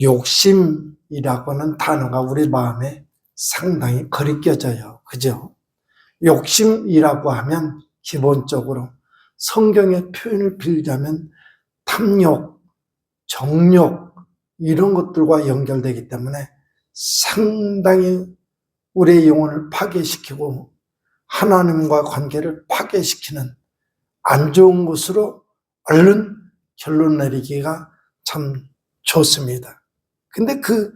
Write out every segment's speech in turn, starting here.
욕심이라고 하는 단어가 우리 마음에 상당히 거리껴져요. 그죠? 욕심이라고 하면 기본적으로 성경의 표현을 빌자면 탐욕, 정욕 이런 것들과 연결되기 때문에 상당히 우리의 영혼을 파괴시키고 하나님과 관계를 파괴시키는 안 좋은 것으로 얼른 결론 내리기가 참 좋습니다. 근데 그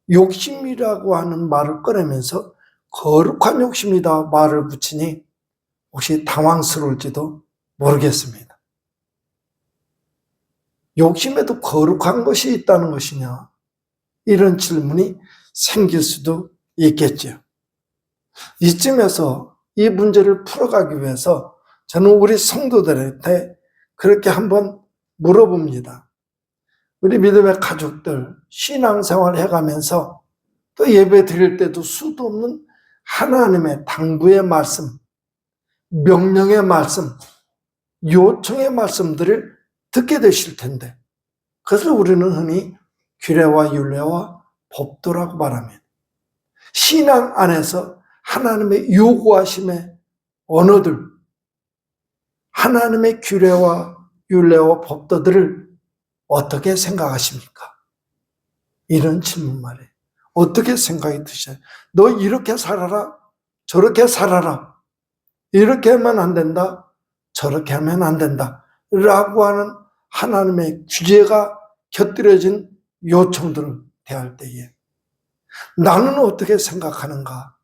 욕심이라고 하는 말을 꺼내면서 거룩한 욕심이다 말을 붙이니 혹시 당황스러울지도 모르겠습니다. 욕심에도 거룩한 것이 있다는 것이냐? 이런 질문이 생길 수도 있겠죠. 이쯤에서 이 문제를 풀어가기 위해서 저는 우리 성도들한테 그렇게 한번 물어봅니다. 우리 믿음의 가족들 신앙생활 해가면서 또 예배 드릴 때도 수도 없는 하나님의 당부의 말씀, 명령의 말씀, 요청의 말씀들을 듣게 되실 텐데 그것을 우리는 흔히 규례와 율례와 법도라고 말합니다. 신앙 안에서 하나님의 요구하심의 언어들, 하나님의 규례와 율례와 법도들을 어떻게 생각하십니까? 이런 질문 말이에요. 어떻게 생각이 드셔요? 너 이렇게 살아라, 저렇게 살아라, 이렇게 하면 안 된다, 저렇게 하면 안 된다 라고 하는 하나님의 규제가 곁들여진 요청들을 대할 때에 나는 어떻게 생각하는가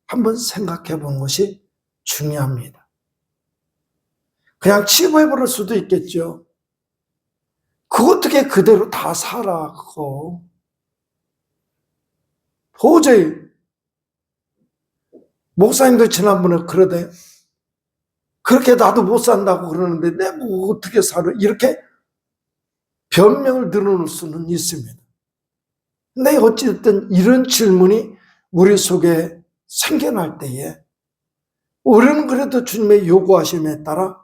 한번 생각해 보는 것이 중요합니다. 그냥 치부해 버릴 수도 있겠죠. 그 어떻게 그대로 다 살아 그거. 도저히 목사님도 지난번에 그러대. 그렇게 나도 못 산다고 그러는데 내가 어떻게 살아. 이렇게 변명을 늘어놓을 수는 있습니다. 근데 어찌됐든 이런 질문이 우리 속에 생겨날 때에 우리는 그래도 주님의 요구하심에 따라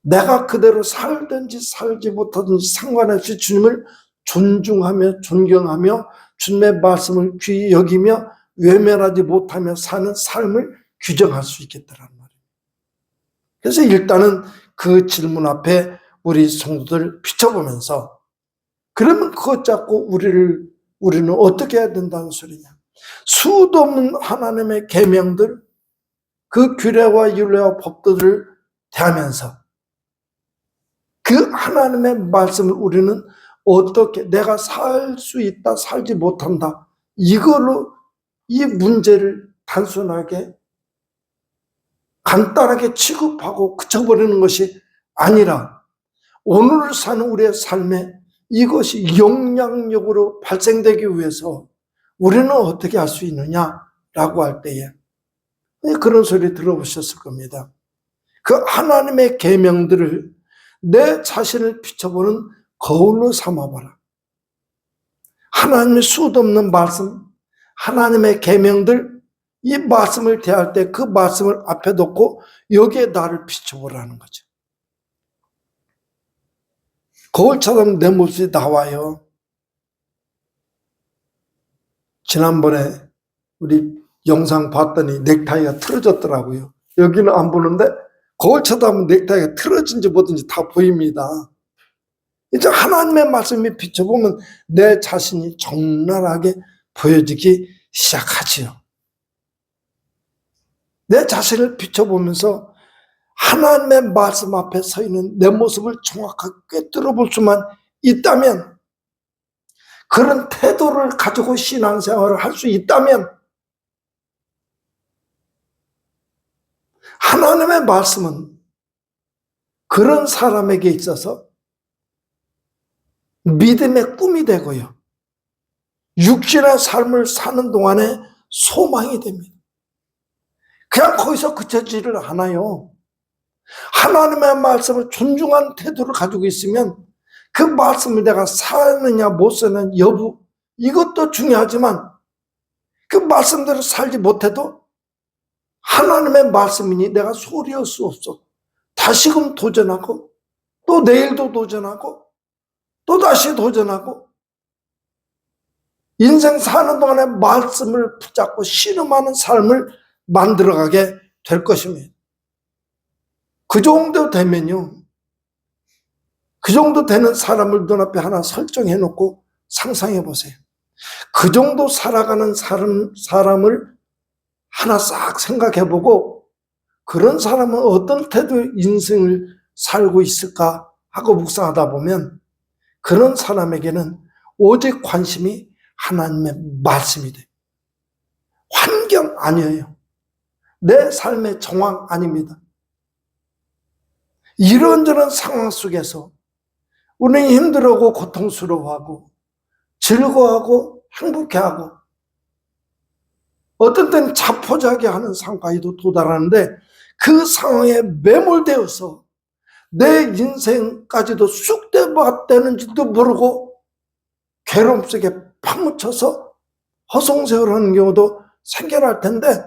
내가 그대로 살든지 살지 못하든지 상관없이 주님을 존중하며 존경하며 주님의 말씀을 귀히 여기며 외면하지 못하며 사는 삶을 규정할 수 있겠다는 말이에요. 그래서 일단은 그 질문 앞에 우리 성도들 비춰보면서 그러면 그것 잡고 우리는 어떻게 해야 된다는 소리냐. 수도 없는 하나님의 계명들, 그 규례와 율례와 법도들을 대하면서 그 하나님의 말씀을 우리는 어떻게 내가 살 수 있다, 살지 못한다 이걸로 이 문제를 단순하게 간단하게 취급하고 그쳐버리는 것이 아니라 오늘 사는 우리의 삶에 이것이 영향력으로 발생되기 위해서 우리는 어떻게 할 수 있느냐라고 할 때에 그런 소리 들어보셨을 겁니다. 그 하나님의 계명들을 내 자신을 비춰보는 거울로 삼아봐라. 하나님의 수도 없는 말씀, 하나님의 계명들, 이 말씀을 대할 때 그 말씀을 앞에 놓고 여기에 나를 비춰보라는 거죠. 거울처럼 내 모습이 나와요. 지난번에 우리 영상 봤더니 넥타이가 틀어졌더라고요. 여기는 안 보는데 거울 쳐다보면 넥타이가 틀어진지 뭐든지 다 보입니다. 이제 하나님의 말씀이 비춰보면 내 자신이 적나라하게 보여지기 시작하지요. 내 자신을 비춰보면서 하나님의 말씀 앞에 서 있는 내 모습을 정확하게 꿰뚫어볼 수만 있다면, 그런 태도를 가지고 신앙생활을 할 수 있다면 하나님의 말씀은 그런 사람에게 있어서 믿음의 꿈이 되고요, 육신의 삶을 사는 동안에 소망이 됩니다. 그냥 거기서 그쳐지를 않아요. 하나님의 말씀을 존중하는 태도를 가지고 있으면 그 말씀을 내가 사느냐 못 사는 여부, 이것도 중요하지만 그 말씀대로 살지 못해도 하나님의 말씀이니 내가 소리할 수 없어. 다시금 도전하고 또 내일도 도전하고 또 다시 도전하고 인생 사는 동안에 말씀을 붙잡고 씨름하는 삶을 만들어가게 될 것입니다. 그 정도 되면요, 그 정도 되는 사람을 눈앞에 하나 설정해 놓고 상상해 보세요. 그 정도 살아가는 사람을 하나 싹 생각해 보고, 그런 사람은 어떤 태도의 인생을 살고 있을까 하고 묵상하다 보면 그런 사람에게는 오직 관심이 하나님의 말씀이 돼요. 환경 아니에요. 내 삶의 정황 아닙니다. 이런저런 상황 속에서 우리는 힘들어하고 고통스러워하고 즐거워하고 행복해하고 어떤 때는 자포자기 하는 상황까지도 도달하는데, 그 상황에 매몰되어서 내 인생까지도 쑥대밭되는지도 모르고 괴로움 속에 파묻혀서 허송세월하는 경우도 생겨날 텐데,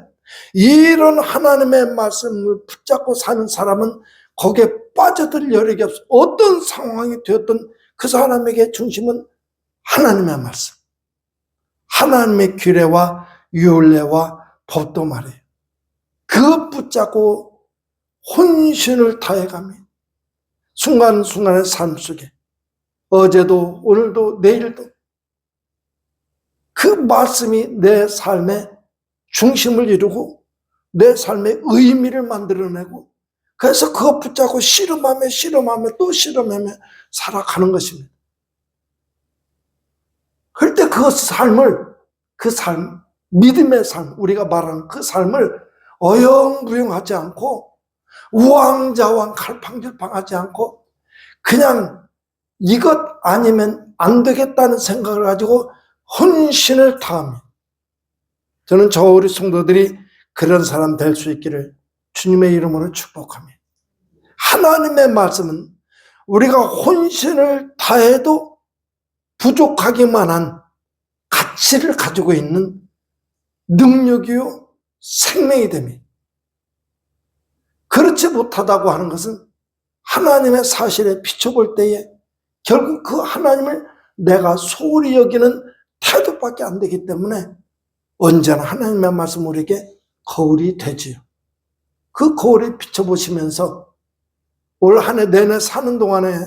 이런 하나님의 말씀을 붙잡고 사는 사람은 거기에 빠져들 여력이 없어. 어떤 상황이 되었든 그 사람에게 중심은 하나님의 말씀, 하나님의 규례와 율례와 법도 말이에요. 그것 붙잡고 혼신을 다해가며 순간순간의 삶 속에 어제도 오늘도 내일도 그 말씀이 내 삶의 중심을 이루고 내 삶의 의미를 만들어내고, 그래서 그것 붙잡고 씨름하며 또 씨름하며 살아가는 것입니다. 그럴 때 그 삶, 믿음의 삶, 우리가 말하는 그 삶을 어영부영하지 않고 우왕좌왕 갈팡질팡하지 않고 그냥 이것 아니면 안 되겠다는 생각을 가지고 혼신을 다하며, 저는 저 우리 성도들이 그런 사람 될 수 있기를 주님의 이름으로 축복합니다. 하나님의 말씀은 우리가 혼신을 다해도 부족하기만 한 가치를 가지고 있는 능력이요 생명이 됩니다. 그렇지 못하다고 하는 것은 하나님의 사실에 비춰볼 때에 결국 그 하나님을 내가 소홀히 여기는 태도밖에 안 되기 때문에 언제나 하나님의 말씀 우리에게 거울이 되지요. 그 거울에 비춰보시면서 올 한 해 내내 사는 동안에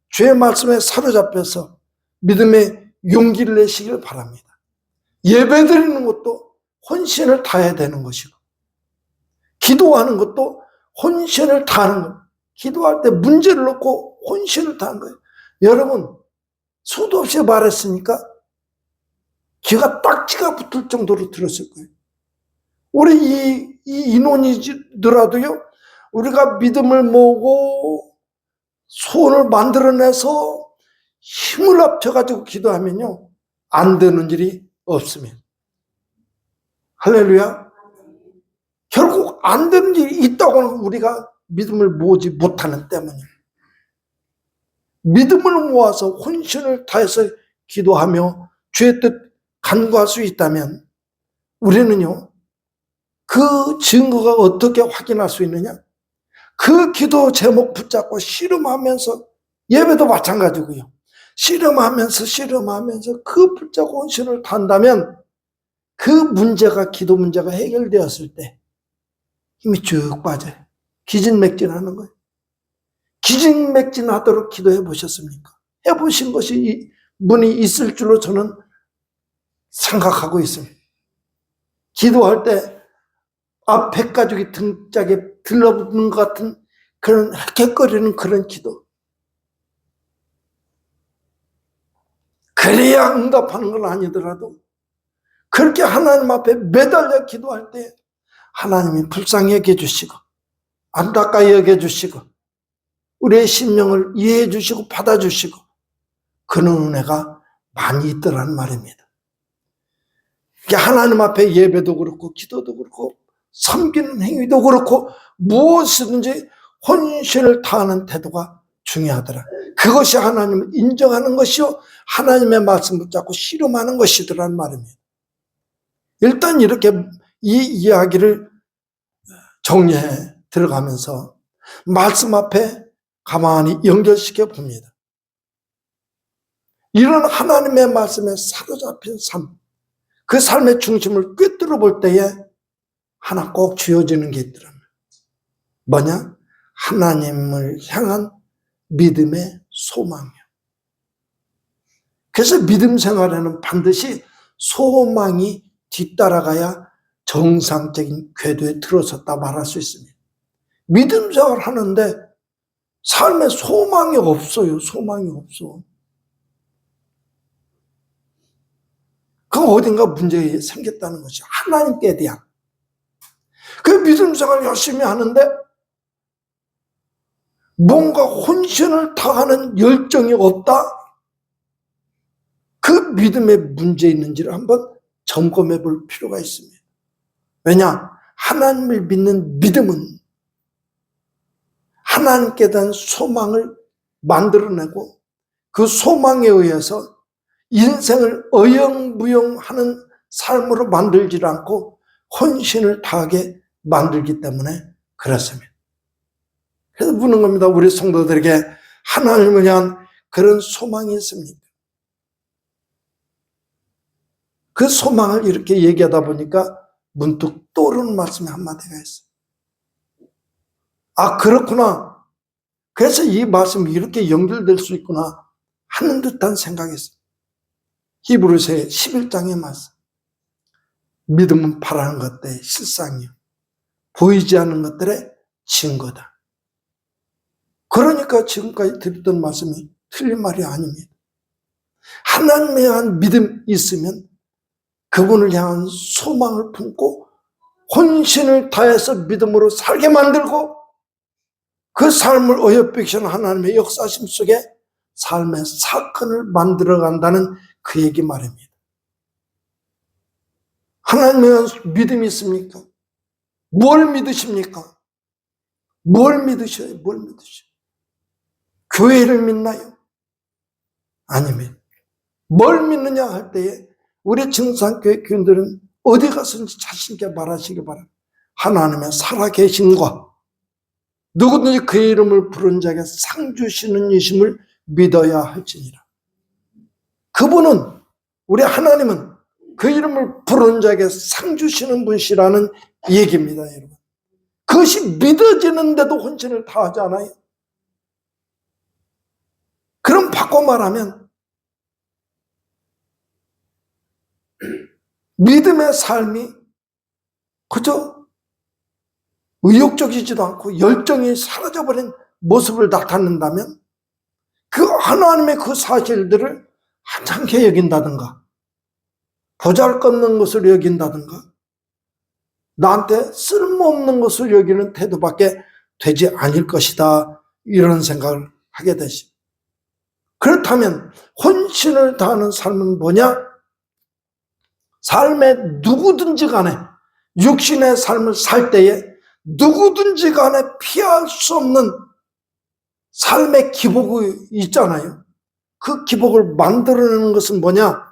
주의 말씀에 사로잡혀서 믿음의 용기를 내시길 바랍니다. 예배드리는 것도 혼신을 다해야 되는 것이고, 기도하는 것도 혼신을 다하는 것. 기도할 때 문제를 놓고 혼신을 다하는 거예요. 여러분, 수도 없이 말했으니까 귀가 딱지가 붙을 정도로 들었을 거예요. 우리 이 인원이더라도요, 우리가 믿음을 모으고 소원을 만들어내서 힘을 합쳐가지고 기도하면요, 안 되는 일이 없습니다. 할렐루야. 결국 안 되는 일이 있다고는 우리가 믿음을 모으지 못하는 때문이에요. 믿음을 모아서 혼신을 다해서 기도하며 주의 뜻 간구할 수 있다면 우리는요, 그 증거가 어떻게 확인할 수 있느냐? 그 기도 제목 붙잡고 씨름하면서, 예배도 마찬가지고요, 씨름하면서 그 붙잡고 혼신을 다한다면 그 문제가, 기도 문제가 해결되었을 때 힘이 쭉 빠져요. 기진맥진하는 거예요. 기진맥진하도록 기도해 보셨습니까? 해보신 것이 분이 있을 줄로 저는 생각하고 있습니다. 기도할 때 앞에 가죽이 등짝에 들러붙는 것 같은 그런 헥헥거리는 그런 기도. 그래야 응답하는 건 아니더라도 그렇게 하나님 앞에 매달려 기도할 때 하나님이 불쌍히 여겨주시고 안타까이 여겨주시고 우리의 심령을 이해해 주시고 받아주시고 그런 은혜가 많이 있더라는 말입니다. 하나님 앞에 예배도 그렇고 기도도 그렇고 섬기는 행위도 그렇고 무엇이든지 혼신을 다하는 태도가 중요하더라. 그것이 하나님을 인정하는 것이요 하나님의 말씀을 붙잡고 씨름하는 것이더라는 말입니다. 일단 이렇게 이 이야기를 정리해 들어가면서 말씀 앞에 가만히 연결시켜 봅니다. 이런 하나님의 말씀에 사로잡힌 삶, 그 삶의 중심을 꿰뚫어 볼 때에 하나 꼭 쥐어지는 게 있더라고요. 뭐냐? 하나님을 향한 믿음의 소망이요. 그래서 믿음 생활에는 반드시 소망이 뒤따라가야 정상적인 궤도에 들어섰다 말할 수 있습니다. 믿음 생활 하는데 삶에 소망이 없어요. 소망이 없어. 그 어딘가 문제가 생겼다는 것이 하나님께 대한. 그 믿음 생활 열심히 하는데 뭔가 혼신을 다하는 열정이 없다? 그 믿음에 문제 있는지를 한번 점검해 볼 필요가 있습니다. 왜냐? 하나님을 믿는 믿음은 하나님께 대한 소망을 만들어내고 그 소망에 의해서 인생을 어영부영하는 삶으로 만들지 않고 혼신을 다하게 만들기 때문에 그렇습니다. 그래서 묻는 겁니다. 우리 성도들에게 하나님을 향한 그런 소망이 있습니까? 그 소망을 이렇게 얘기하다 보니까 문득 떠오르는 말씀이 한마디가 있어요. 아, 그렇구나. 그래서 이 말씀이 이렇게 연결될 수 있구나 하는 듯한 생각이 있어요. 히브리서 11장의 말씀. 믿음은 바라는 것들의 실상이요, 보이지 않는 것들의 증거다. 그러니까 지금까지 드렸던 말씀이 틀린 말이 아닙니다. 하나님에 대한 믿음이 있으면 그분을 향한 소망을 품고 혼신을 다해서 믿음으로 살게 만들고 그 삶을 어여삐시는 하나님의 역사심 속에 삶의 사건을 만들어간다는 그 얘기 말입니다. 하나님에 대한 믿음이 있습니까? 뭘 믿으십니까? 뭘 믿으셔요? 뭘 믿으셔요? 교회를 믿나요? 아니면 뭘 믿느냐 할 때에 우리 증산교회 교인들은 어디 가서든지 자신있게 말하시기 바랍니다. 하나님의 살아계심과 누구든지 그의 이름을 부른 자에게 상 주시는 이심을 믿어야 할지니라. 그분은, 우리 하나님은 그 이름을 부른 자에게 상 주시는 분이시라는 얘기입니다, 여러분. 그것이 믿어지는데도 혼신을 다하지 않아요? 그럼 바꿔 말하면 믿음의 삶이 그저 의욕적이지도 않고 열정이 사라져버린 모습을 나타낸다면 그 하나님의 그 사실들을 하찮게 여긴다든가 보잘것없는 것을 여긴다든가 나한테 쓸모없는 것을 여기는 태도밖에 되지 않을 것이다, 이런 생각을 하게 되십니다. 그렇다면 혼신을 다하는 삶은 뭐냐? 삶에 누구든지 간에 육신의 삶을 살 때에 누구든지 간에 피할 수 없는 삶의 기복이 있잖아요. 그 기복을 만들어내는 것은 뭐냐?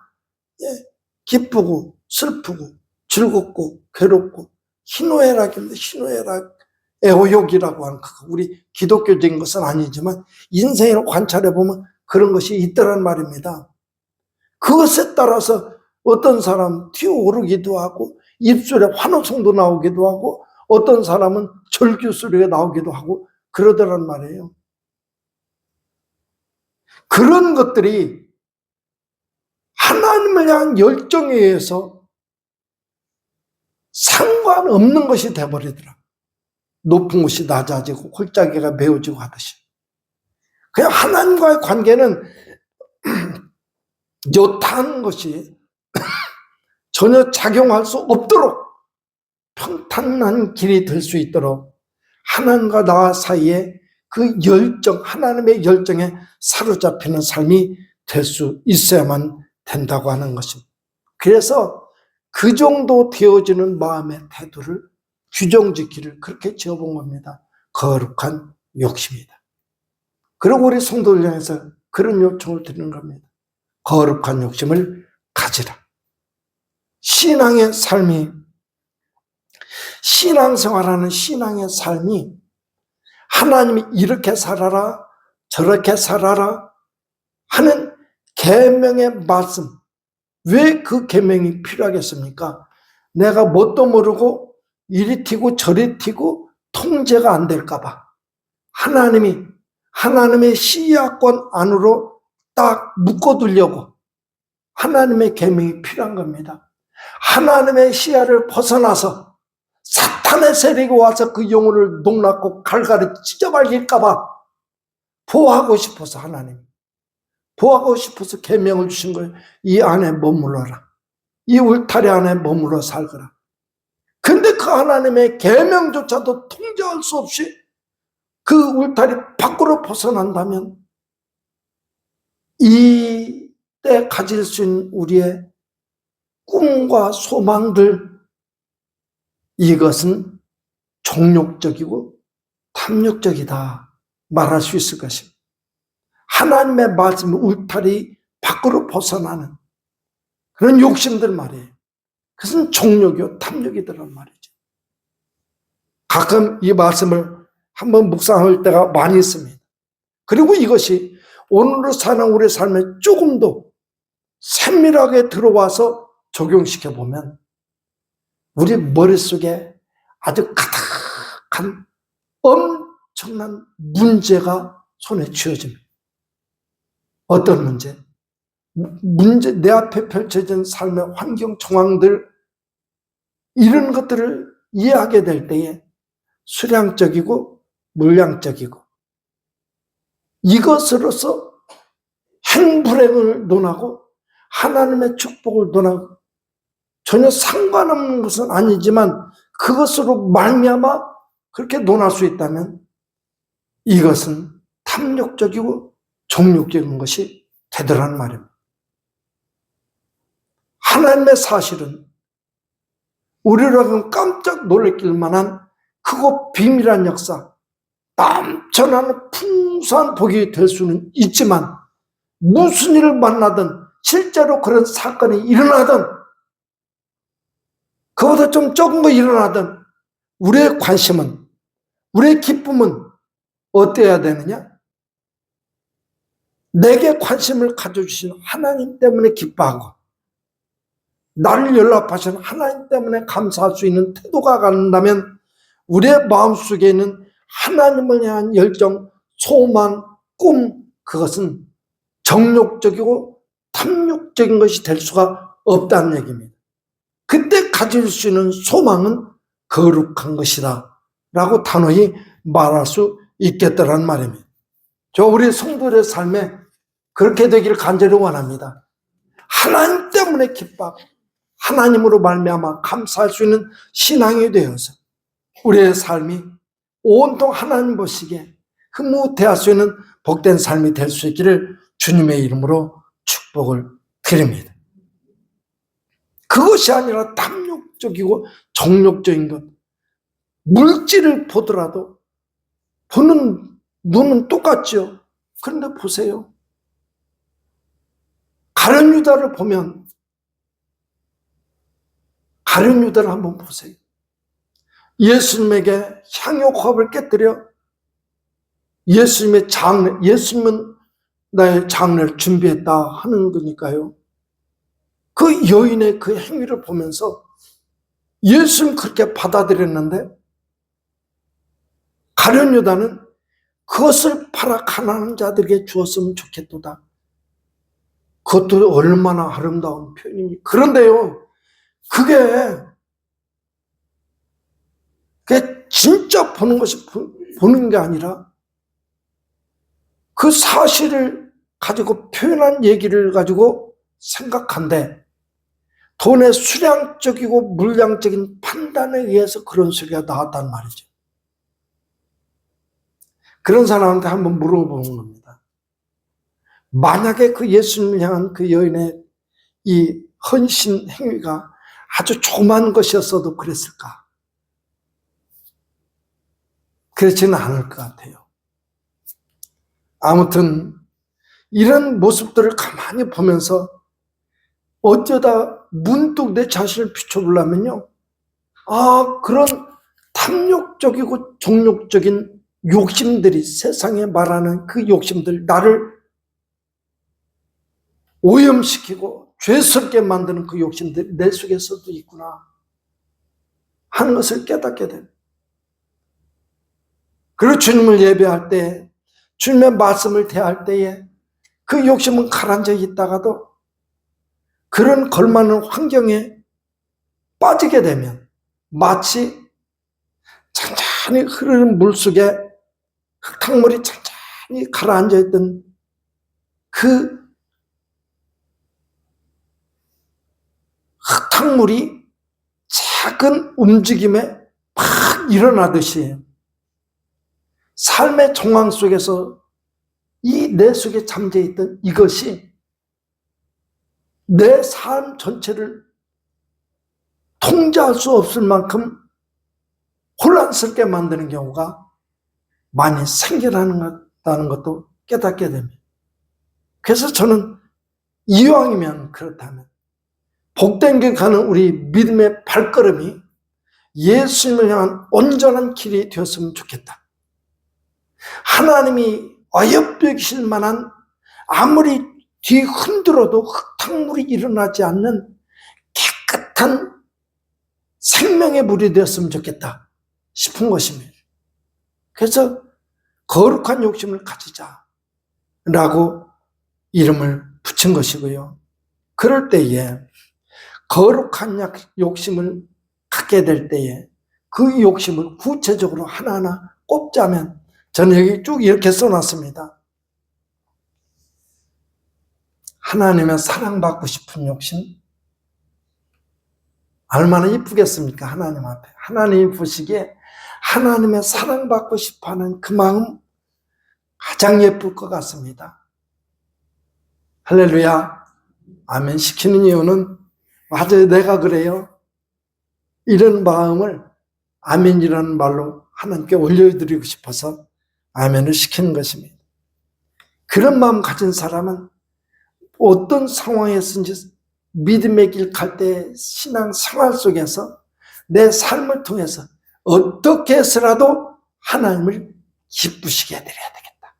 기쁘고 슬프고 즐겁고 괴롭고 희노애락입니다. 희노애락, 애호욕이라고 하는 거. 우리 기독교적인 것은 아니지만 인생을 관찰해 보면 그런 것이 있더란 말입니다. 그것에 따라서 어떤 사람 튀어오르기도 하고 입술에 환호성도 나오기도 하고 어떤 사람은 절규 소리가 나오기도 하고 그러더란 말이에요. 그런 것들이 하나님을 향한 열정에 의해서 상관없는 것이 돼버리더라. 높은 곳이 낮아지고 골짜기가 메워지고 하듯이. 그냥 하나님과의 관계는 여타한 것이 전혀 작용할 수 없도록 평탄한 길이 될 수 있도록 하나님과 나 사이에 그 열정, 하나님의 열정에 사로잡히는 삶이 될 수 있어야만 된다고 하는 것입니다. 그래서 그 정도 되어지는 마음의 태도를 규정짓기를 그렇게 지어본 겁니다. 거룩한 욕심이다. 그리고 우리 성도들 향해서 그런 요청을 드리는 겁니다. 거룩한 욕심을 가지라. 신앙의 삶이, 신앙생활하는 신앙의 삶이 하나님이 이렇게 살아라 저렇게 살아라 하는 계명의 말씀, 왜 그 계명이 필요하겠습니까? 내가 뭣도 모르고 이리 튀고 저리 튀고 통제가 안 될까 봐 하나님의 시야권 안으로 딱 묶어두려고 하나님의 계명이 필요한 겁니다. 하나님의 시야를 벗어나서 사탄의 세력이 와서 그 영혼을 농락고 갈갈이 찢어발릴까 봐 보호하고 싶어서 보호하고 싶어서 계명을 주신 거예요. 이 안에 머물러라. 이 울타리 안에 머물러 살거라. 근데 그 하나님의 계명조차도 통제할 수 없이 그 울타리 밖으로 벗어난다면 이때 가질 수 있는 우리의 꿈과 소망들, 이것은 종욕적이고 탐욕적이다 말할 수 있을 것입니다. 하나님의 말씀 울타리 밖으로 벗어나는 그런 욕심들 말이에요. 그것은 종욕이요 탐욕이더란 말이죠. 가끔 이 말씀을 한번 묵상할 때가 많이 있습니다. 그리고 이것이 오늘로 사는 우리 삶에 조금 더 세밀하게 들어와서 적용시켜 보면 우리 머릿속에 아주 가득한 엄청난 문제가 손에 쥐어집니다. 어떤 문제? 내 앞에 펼쳐진 삶의 환경 정황들, 이런 것들을 이해하게 될 때에 수량적이고 물량적이고 이것으로서 행불행을 논하고 하나님의 축복을 논하고 전혀 상관없는 것은 아니지만 그것으로 말미암아 그렇게 논할 수 있다면 이것은 탐욕적이고 종욕적인 것이 되더라는 말입니다. 하나님의 사실은 우리라고는 깜짝 놀랄 만한 크고 비밀한 역사, 넘쳐나는 풍성한 복이 될 수는 있지만 무슨 일을 만나든 실제로 그런 사건이 일어나든 그보다 좀 적은 거 일어나든 우리의 관심은, 우리의 기쁨은 어때야 되느냐? 내게 관심을 가져주신 하나님 때문에 기뻐하고 나를 연락하신 하나님 때문에 감사할 수 있는 태도가 간다면 우리의 마음속에 있는 하나님을 향한 열정, 소망, 꿈, 그것은 정욕적이고 탐욕적인 것이 될 수가 없다는 얘기입니다. 그때 가질 수 있는 소망은 거룩한 것이다 라고 단호히 말할 수 있겠다는 말입니다. 우리 성도들의 삶에 그렇게 되기를 간절히 원합니다. 하나님 때문에 기뻐하고 하나님으로 말미암아 감사할 수 있는 신앙이 되어서 우리의 삶이 온통 하나님 보시기에 흐뭇해할 수 있는 복된 삶이 될 수 있기를 주님의 이름으로 축복을 드립니다. 그것이 아니라 탐욕적이고 정욕적인 것, 물질을 보더라도 보는 눈은 똑같죠. 그런데 보세요. 가룟 유다를 보면 가룟 유다를 한번 보세요. 예수님에게 향유컵을 깨뜨려 예수님은 나의 장례를 준비했다 하는 거니까요. 그 여인의 그 행위를 보면서 예수님 그렇게 받아들였는데 가룟 유다는 그것을 팔아 가난한 자들에게 주었으면 좋겠도다. 그것도 얼마나 아름다운 표현이니. 그런데요, 그게 진짜 보는 것이 보는 게 아니라 그 사실을 가지고 표현한 얘기를 가지고 생각한데 돈의 수량적이고 물량적인 판단에 의해서 그런 소리가 나왔단 말이죠. 그런 사람한테 한번 물어보는 겁니다. 만약에 그 예수님을 향한 그 여인의 이 헌신 행위가 아주 조그만 것이었어도 그랬을까? 그렇지는 않을 것 같아요. 아무튼 이런 모습들을 가만히 보면서 어쩌다 문득 내 자신을 비춰보려면요, 그런 탐욕적이고 종욕적인 욕심들이, 세상에 말하는 그 욕심들, 나를 오염시키고 죄스럽게 만드는 그 욕심들이 내 속에서도 있구나 하는 것을 깨닫게 됩니다. 그리고 주님을 예배할 때, 주님의 말씀을 대할 때에 그 욕심은 가라앉아 있다가도 그런 걸맞는 환경에 빠지게 되면 마치 천천히 흐르는 물 속에 흙탕물이 천천히 가라앉아 있던 그 흙탕물이 작은 움직임에 팍 일어나듯이 삶의 정황 속에서 이 내 속에 잠재있던 이것이 내 삶 전체를 통제할 수 없을 만큼 혼란스럽게 만드는 경우가 많이 생겨나는 것도 깨닫게 됩니다. 그래서 저는 이왕이면 그렇다면 복된 길 가는 우리 믿음의 발걸음이 예수님을 향한 온전한 길이 되었으면 좋겠다. 하나님이 어여삐 여기실 만한 아무리 뒤 흔들어도 흙탕물이 일어나지 않는 깨끗한 생명의 물이 되었으면 좋겠다 싶은 것입니다. 그래서 거룩한 욕심을 가지자라고 이름을 붙인 것이고요. 그럴 때에 거룩한 욕심을 갖게 될 때에 그 욕심을 구체적으로 하나하나 꼽자면 저는 여기 쭉 이렇게 써놨습니다. 하나님의 사랑받고 싶은 욕심. 얼마나 이쁘겠습니까? 하나님 앞에. 하나님이 보시기에 하나님의 사랑받고 싶어하는 그 마음 가장 예쁠 것 같습니다. 할렐루야. 아멘 시키는 이유는 맞아요. 내가 그래요. 이런 마음을 아멘이라는 말로 하나님께 올려드리고 싶어서 아멘을 시키는 것입니다. 그런 마음 가진 사람은 어떤 상황에서든지 믿음의 길 갈 때 신앙 생활 속에서 내 삶을 통해서 어떻게 해서라도 하나님을 기쁘시게 해드려야 되겠다.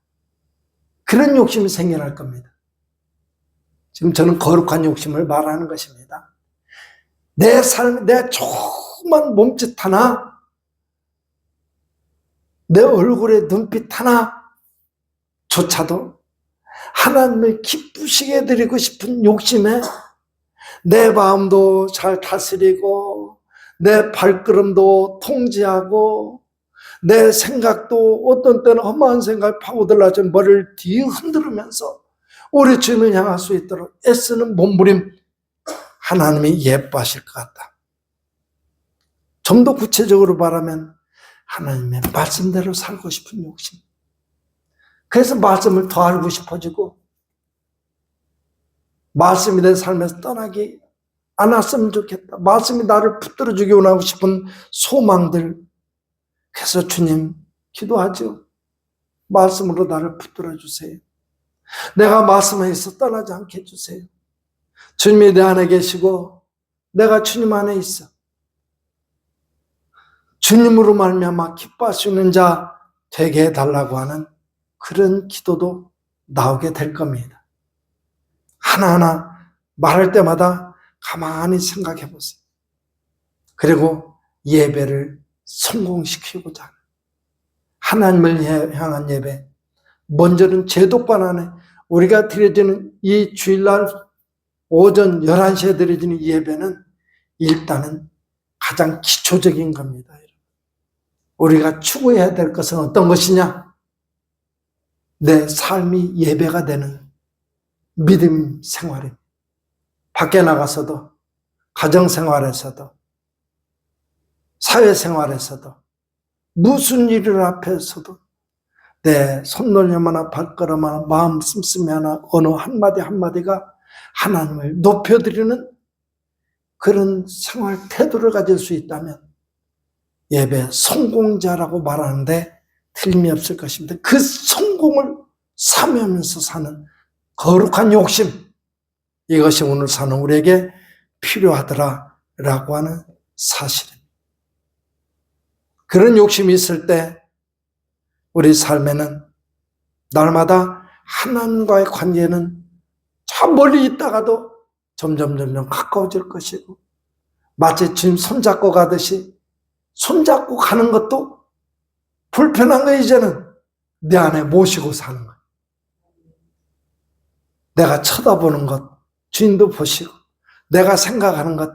그런 욕심이 생겨날 겁니다. 지금 저는 거룩한 욕심을 말하는 것입니다. 내 삶, 내 조그만 몸짓 하나, 내 얼굴의 눈빛 하나조차도 하나님을 기쁘시게 해드리고 싶은 욕심에 내 마음도 잘 다스리고 내 발걸음도 통제하고 내 생각도 어떤 때는 험한 생각을 파고들어서 머리를 뒤 흔들면서 우리 주님을 향할 수 있도록 애쓰는 몸부림 하나님이 예뻐하실 것 같다. 좀 더 구체적으로 말하면 하나님의 말씀대로 살고 싶은 욕심. 그래서 말씀을 더 알고 싶어지고 말씀이 내 삶에서 떠나기 않았으면 좋겠다. 말씀이 나를 붙들어주기 원하고 싶은 소망들. 그래서 주님 기도하죠. 말씀으로 나를 붙들어주세요. 내가 말씀에서 떠나지 않게 해주세요. 주님이 내 안에 계시고 내가 주님 안에 있어. 주님으로 말미암아 기뻐할 수 있는 자 되게 해달라고 하는 그런 기도도 나오게 될 겁니다. 하나하나 말할 때마다 가만히 생각해 보세요. 그리고 예배를 성공시키고자 하는 하나님을 향한 예배. 먼저는 제도권 안에 우리가 드려지는 이 주일날 오전 11시에 드려지는 예배는 일단은 가장 기초적인 겁니다. 우리가 추구해야 될 것은 어떤 것이냐? 내 삶이 예배가 되는 믿음 생활입니다. 밖에 나가서도, 가정생활에서도, 사회생활에서도, 무슨 일을 앞에서도 내 손놀림 하나, 발걸음 하나, 마음 씀씀이 하나, 어느 한마디 한마디가 하나님을 높여드리는 그런 생활 태도를 가질 수 있다면 예배 성공자라고 말하는데 틀림이 없을 것입니다. 그 성공을 사모하면서 사는 거룩한 욕심, 이것이 오늘 사는 우리에게 필요하더라라고 하는 사실입니다. 그런 욕심이 있을 때 우리 삶에는 날마다 하나님과의 관계는 저 멀리 있다가도 점점 가까워질 것이고, 마치 주님 손잡고 가듯이 손잡고 가는 것도 불편한 거 이제는 내 안에 모시고 사는 거예요. 내가 쳐다보는 것 주님도 보시고, 내가 생각하는 것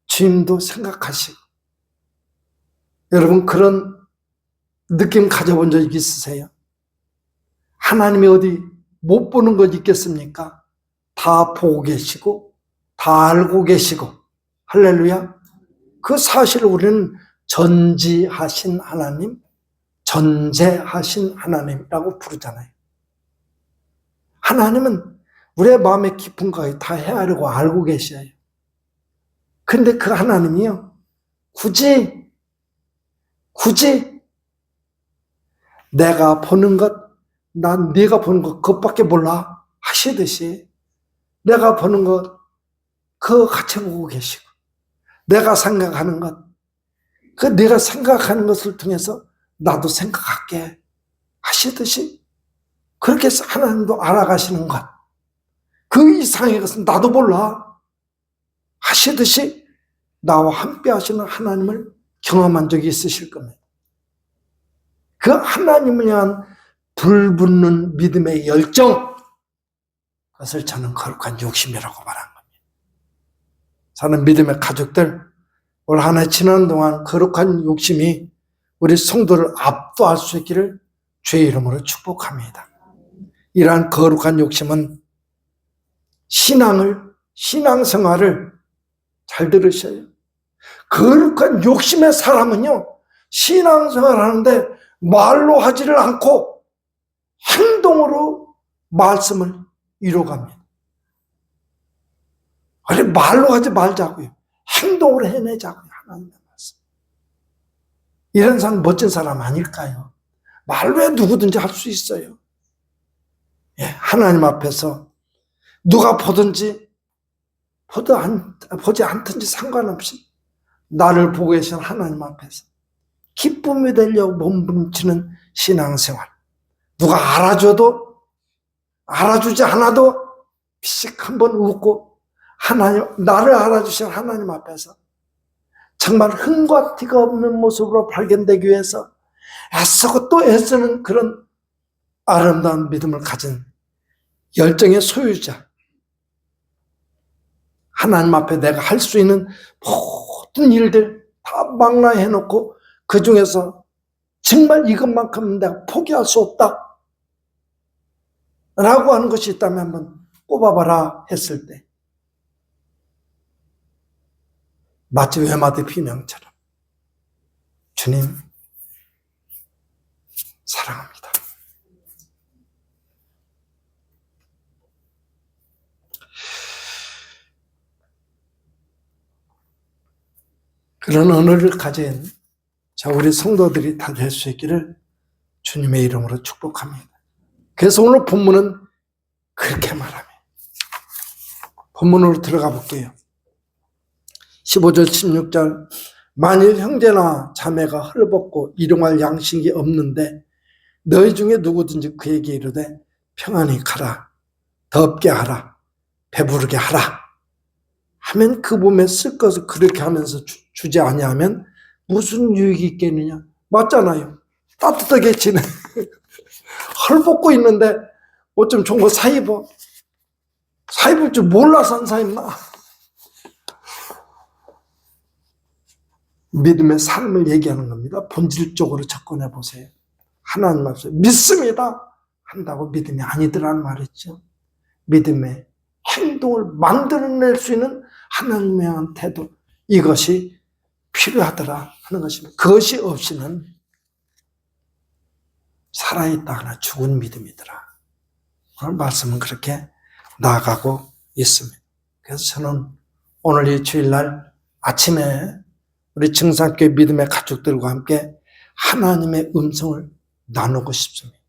주님도 생각하시고. 여러분, 그런 느낌 가져본 적 있으세요? 하나님이 어디 못 보는 것 있겠습니까? 다 보고 계시고 다 알고 계시고. 할렐루야. 그 사실을 우리는 전지하신 하나님, 전제하신 하나님이라고 부르잖아요. 하나님은 우리의 마음의 깊은 것을 다 헤아리고 알고 계셔요. 근데 그 하나님이요, 굳이 내가 보는 것, 난 네가 보는 것 그것밖에 몰라 하시듯이 내가 보는 것 그거 같이 보고 계시고, 내가 생각하는 것, 그 내가 생각하는 것을 통해서 나도 생각할게 하시듯이 그렇게 해서 하나님도 알아가시는 것, 그 이상의 것은 나도 몰라 하시듯이 나와 함께 하시는 하나님을 경험한 적이 있으실 겁니다. 그 하나님을 향한 불붙는 믿음의 열정, 그것을 저는 거룩한 욕심이라고 말한 겁니다. 저는 믿음의 가족들, 올 한 해 지나는 동안 거룩한 욕심이 우리 성도를 압도할 수 있기를 주의 이름으로 축복합니다. 이러한 거룩한 욕심은 신앙생활을 잘 들으셔요. 거룩한 욕심의 사람은요, 신앙생활 하는데 말로 하지를 않고 행동으로 말씀을 이뤄갑니다. 그래, 말로 하지 말자고요. 행동으로 해내자고요. 하나님의 말씀. 이런 사람 멋진 사람 아닐까요? 말로 해 누구든지 할 수 있어요. 예, 하나님 앞에서 누가 보든지 보지 않든지 상관없이 나를 보고 계신 하나님 앞에서 기쁨이 되려고 몸부림치는 신앙생활. 누가 알아줘도 알아주지 않아도 피식 한번 웃고 하나님, 나를 알아주신 하나님 앞에서 정말 흥과 티가 없는 모습으로 발견되기 위해서 애쓰고 또 애쓰는 그런 아름다운 믿음을 가진 열정의 소유자, 하나님 앞에 내가 할 수 있는 모든 일들 다 망라해놓고 그 중에서 정말 이것만큼은 내가 포기할 수 없다 라고 하는 것이 있다면 한번 꼽아봐라 했을 때, 마치 외마디 비명처럼 주님 사랑합니다. 그런 언어를 가진 우리 성도들이 다 될 수 있기를 주님의 이름으로 축복합니다. 그래서 오늘 본문은 그렇게 말합니다. 본문으로 들어가 볼게요. 15절 16절, 만일 형제나 자매가 헐벗고 일용할 양식이 없는데 너희 중에 누구든지 그에게 이르되 평안히 가라, 덥게 하라, 배부르게 하라 하면 그 몸에 쓸 것을 그렇게 하면서 주지 아니하면 무슨 유익이 있겠느냐. 맞잖아요. 따뜻하게 지내. 헐벗고 있는데 뭐 좀 좋은 거 사입어. 사입을 줄 몰라서 안 사입나. 믿음의 삶을 얘기하는 겁니다. 본질적으로 접근해 보세요. 하나님 앞에서 믿습니다 한다고 믿음이 아니더라는 말이죠. 믿음의 행동을 만들어낼 수 있는 하나님에 대한 태도, 이것이 필요하더라 하는 것입니다. 그것이 없이는 살아있다거나 죽은 믿음이더라. 오늘 말씀은 그렇게 나아가고 있습니다. 그래서 저는 오늘 이 주일날 아침에 우리 증산교회 믿음의 가족들과 함께 하나님의 음성을 나누고 싶습니다.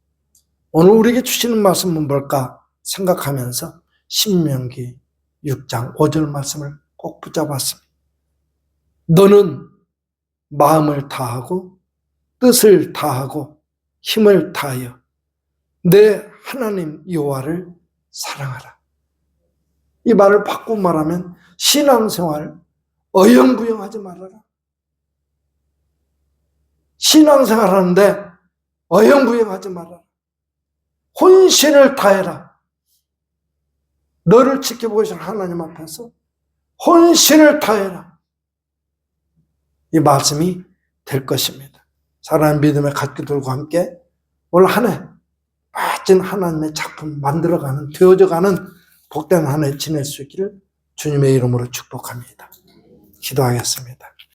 오늘 우리에게 주시는 말씀은 뭘까 생각하면서 신명기 6장 5절 말씀을 꼭 붙잡았습니다. 너는 마음을 다하고 뜻을 다하고 힘을 다하여 내 하나님 여호와를 사랑하라. 이 말을 바꾸고 말하면 신앙생활 어영부영하지 말아라. 신앙생활 하는데 어영부영하지 말아라. 혼신을 다해라. 너를 지켜보시는 하나님 앞에서 혼신을 다해라. 이 말씀이 될 것입니다. 사랑하는 믿음의 가족들과 함께 올 한 해 멋진 하나님의 작품 만들어가는, 되어져가는 복된 한 해 지낼 수 있기를 주님의 이름으로 축복합니다. 기도하겠습니다.